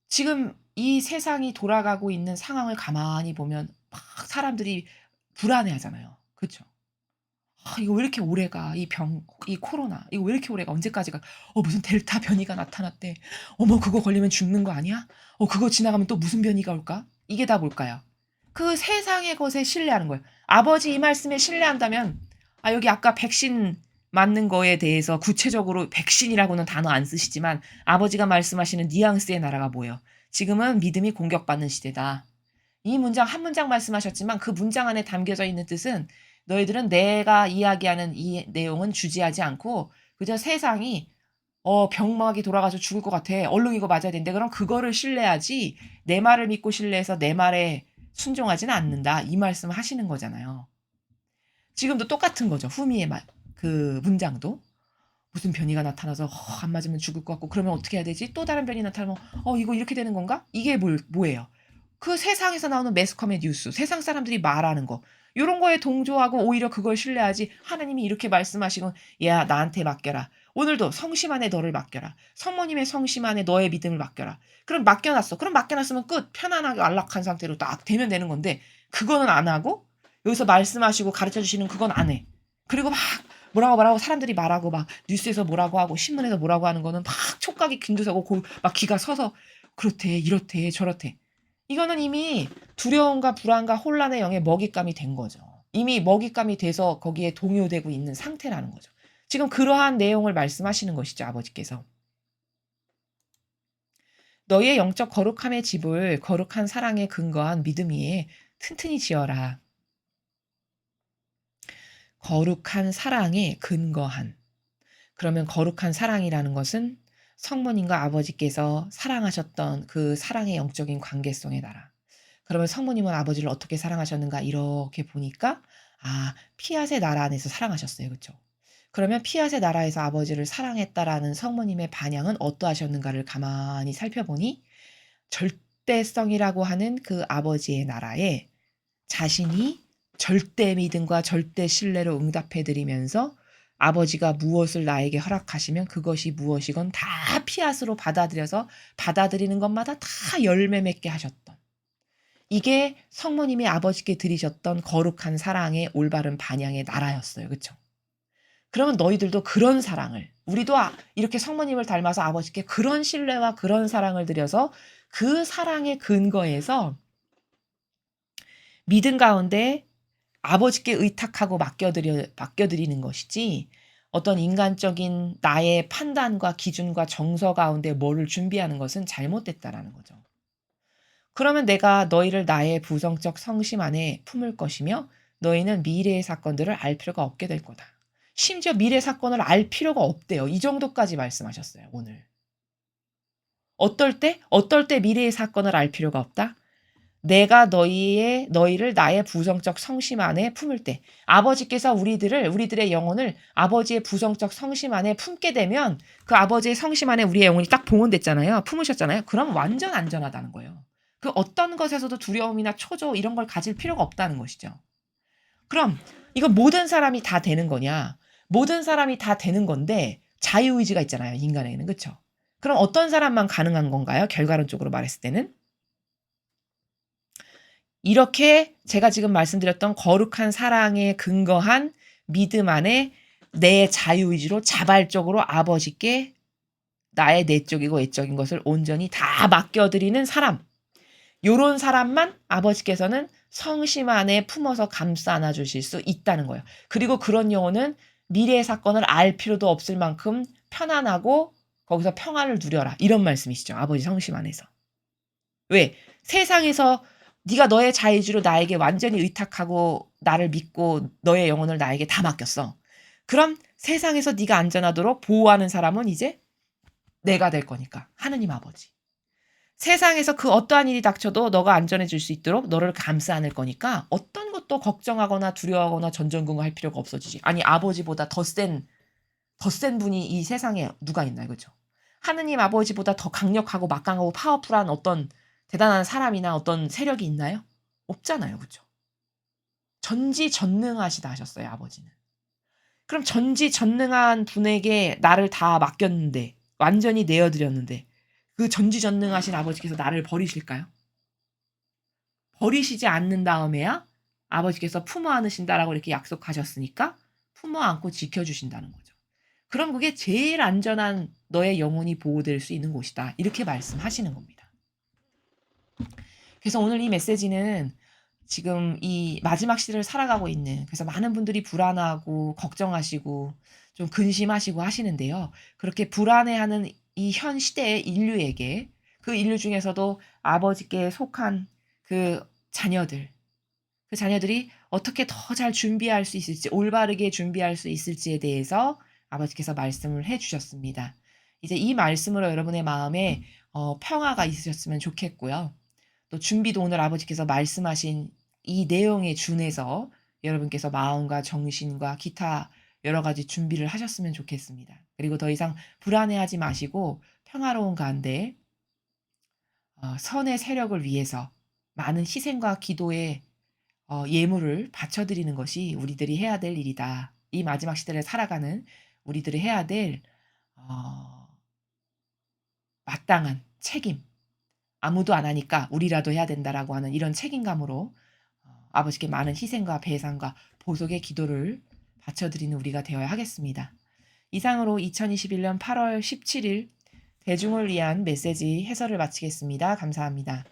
지금 이 세상이 돌아가고 있는 상황을 가만히 보면 막 사람들이 불안해하잖아요. 그렇죠? 아, 이거 왜 이렇게 오래 가? 이 병, 이 코로나. 이거 왜 이렇게 오래 가? 언제까지 가? 무슨 델타 변이가 나타났대. 어머, 그거 걸리면 죽는 거 아니야? 그거 지나가면 또 무슨 변이가 올까? 이게 다 뭘까요? 그 세상의 것에 신뢰하는 거예요. 아버지 이 말씀에 신뢰한다면, 아, 여기 아까 백신 맞는 거에 대해서 구체적으로 백신이라고는 단어 안 쓰시지만 아버지가 말씀하시는 뉘앙스의 나라가 뭐예요? 지금은 믿음이 공격받는 시대다. 이 문장 한 문장 말씀하셨지만 그 문장 안에 담겨져 있는 뜻은 너희들은 내가 이야기하는 이 내용은 주지하지 않고 그저 세상이 병막이 돌아가서 죽을 것 같아. 얼른 이거 맞아야 되는데 그럼 그거를 신뢰하지 내 말을 믿고 신뢰해서 내 말에 순종하지는 않는다. 이 말씀을 하시는 거잖아요. 지금도 똑같은 거죠. 후미의 그 문장도. 무슨 변이가 나타나서 안 맞으면 죽을 것 같고 그러면 어떻게 해야 되지? 또 다른 변이 나타나면 이거 이렇게 되는 건가? 이게 뭐예요? 그 세상에서 나오는 매스컴의 뉴스, 세상 사람들이 말하는 거 요런 거에 동조하고 오히려 그걸 신뢰하지 하나님이 이렇게 말씀하시고 야 나한테 맡겨라. 오늘도 성심 안에 너를 맡겨라. 성모님의 성심 안에 너의 믿음을 맡겨라. 그럼 맡겨놨어. 그럼 맡겨놨으면 끝. 편안하게 안락한 상태로 딱 되면 되는 건데 그거는 안 하고 여기서 말씀하시고 가르쳐 주시는 그건 안 해. 그리고 막 뭐라고 사람들이 말하고 막 뉴스에서 뭐라고 하고 신문에서 뭐라고 하는 거는 막 촉각이 균두서고 막 귀가 서서 그렇대 이렇대 저렇대. 이거는 이미 두려움과 불안과 혼란의 영에 먹잇감이 된 거죠. 이미 먹잇감이 돼서 거기에 동요되고 있는 상태라는 거죠. 지금 그러한 내용을 말씀하시는 것이죠, 아버지께서. 너희의 영적 거룩함의 집을 거룩한 사랑에 근거한 믿음 위에 튼튼히 지어라. 거룩한 사랑에 근거한. 그러면 거룩한 사랑이라는 것은 성모님과 아버지께서 사랑하셨던 그 사랑의 영적인 관계성의 나라. 그러면 성모님은 아버지를 어떻게 사랑하셨는가 이렇게 보니까 피앗의 나라 안에서 사랑하셨어요. 그렇죠? 그러면 피앗의 나라에서 아버지를 사랑했다라는 성모님의 반향은 어떠하셨는가를 가만히 살펴보니 절대성이라고 하는 그 아버지의 나라에 자신이 절대 믿음과 절대 신뢰로 응답해 드리면서 아버지가 무엇을 나에게 허락하시면 그것이 무엇이건 다 피앗으로 받아들여서 받아들이는 것마다 다 열매 맺게 하셨던 이게 성모님이 아버지께 드리셨던 거룩한 사랑의 올바른 반향의 나라였어요. 그렇죠? 그러면 너희들도 그런 사랑을 우리도 이렇게 성모님을 닮아서 아버지께 그런 신뢰와 그런 사랑을 드려서 그 사랑의 근거에서 믿음 가운데 아버지께 의탁하고 맡겨드리는 것이지 어떤 인간적인 나의 판단과 기준과 정서 가운데 뭐를 준비하는 것은 잘못됐다라는 거죠. 그러면 내가 너희를 나의 부성적 성심 안에 품을 것이며 너희는 미래의 사건들을 알 필요가 없게 될 거다. 심지어 미래 사건을 알 필요가 없대요. 이 정도까지 말씀하셨어요. 오늘. 어떨 때? 어떨 때 미래의 사건을 알 필요가 없다? 내가 너희를 나의 부성적 성심 안에 품을 때. 아버지께서 우리들의 영혼을 아버지의 부성적 성심 안에 품게 되면 그 아버지의 성심 안에 우리의 영혼이 딱 봉헌됐잖아요. 품으셨잖아요. 그럼 완전 안전하다는 거예요. 그 어떤 것에서도 두려움이나 초조 이런 걸 가질 필요가 없다는 것이죠. 그럼 이건 모든 사람이 다 되는 거냐? 모든 사람이 다 되는 건데 자유의지가 있잖아요. 인간에게는. 그렇죠? 그럼 어떤 사람만 가능한 건가요? 결과론적으로 말했을 때는? 이렇게 제가 지금 말씀드렸던 거룩한 사랑에 근거한 믿음 안에 내 자유의지로 자발적으로 아버지께 나의 내적이고 외적인 것을 온전히 다 맡겨드리는 사람. 요런 사람만 아버지께서는 성심 안에 품어서 감싸 안아주실 수 있다는 거예요. 그리고 그런 영혼은 미래의 사건을 알 필요도 없을 만큼 편안하고 거기서 평안을 누려라. 이런 말씀이시죠. 아버지 성심 안에서. 왜? 세상에서 네가 너의 자유주로 나에게 완전히 의탁하고 나를 믿고 너의 영혼을 나에게 다 맡겼어. 그럼 세상에서 네가 안전하도록 보호하는 사람은 이제 내가 될 거니까. 하느님 아버지. 세상에서 그 어떠한 일이 닥쳐도 너가 안전해질 수 있도록 너를 감싸 안을 거니까 어떤 것도 걱정하거나 두려워하거나 전전긍긍할 필요가 없어지지. 아니 아버지보다 더 센 분이 이 세상에 누가 있나요? 그죠? 하느님 아버지보다 더 강력하고 막강하고 파워풀한 어떤 대단한 사람이나 어떤 세력이 있나요? 없잖아요. 그죠? 전지전능하시다 하셨어요. 아버지는. 그럼 전지전능한 분에게 나를 다 맡겼는데 완전히 내어드렸는데 그 전지전능하신 아버지께서 나를 버리실까요? 버리시지 않는 다음에야 아버지께서 품어 안으신다라고 이렇게 약속하셨으니까 품어 안고 지켜주신다는 거죠. 그럼 그게 제일 안전한 너의 영혼이 보호될 수 있는 곳이다. 이렇게 말씀하시는 겁니다. 그래서 오늘 이 메시지는 지금 이 마지막 시대를 살아가고 있는 그래서 많은 분들이 불안하고 걱정하시고 좀 근심하시고 하시는데요. 그렇게 불안해하는 이 현 시대의 인류에게 그 인류 중에서도 아버지께 속한 그 자녀들 그 자녀들이 어떻게 더 잘 준비할 수 있을지 올바르게 준비할 수 있을지에 대해서 아버지께서 말씀을 해 주셨습니다. 이제 이 말씀으로 여러분의 마음에 평화가 있으셨으면 좋겠고요. 또 준비도 오늘 아버지께서 말씀하신 이 내용에 준해서 여러분께서 마음과 정신과 기타 여러 가지 준비를 하셨으면 좋겠습니다. 그리고 더 이상 불안해하지 마시고 평화로운 가운데 선의 세력을 위해서 많은 희생과 기도의 예물을 바쳐드리는 것이 우리들이 해야 될 일이다. 이 마지막 시대를 살아가는 우리들이 해야 될 어, 마땅한 책임. 아무도 안 하니까 우리라도 해야 된다라고 하는 이런 책임감으로 아버지께 많은 희생과 배상과 보속의 기도를 바쳐드리는 우리가 되어야 하겠습니다. 이상으로 2021년 8월 17일 대중을 위한 메시지 해설을 마치겠습니다. 감사합니다.